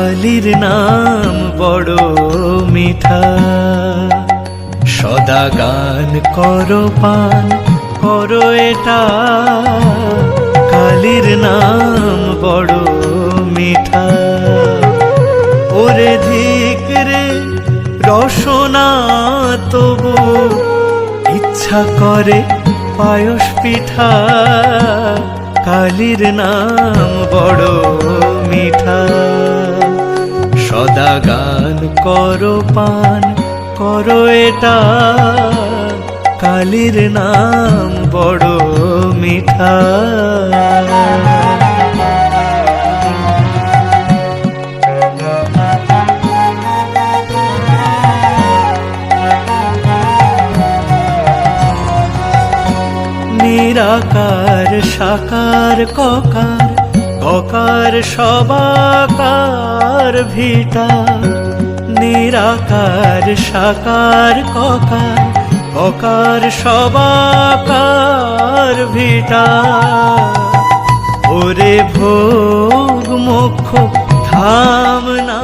কালীর নাম বড় মিঠা। সদা গান করো পান করো এটা, কালীর নাম বড় মিঠা। ওরে ধিক রে রসনা তবু ইচ্ছা করে পায়স পিঠা, কালীর নাম বড় মিঠা। সদা গান করো পান করো এটা, কালীর নাম বড় মিঠা। নিরাকার সাকার ককার, ককার সবাকার ভিটা। নিরাকার সাকার ককার, ককার সবাকার ভিটা। ওরে ভোগ মোক্ষ থাম না।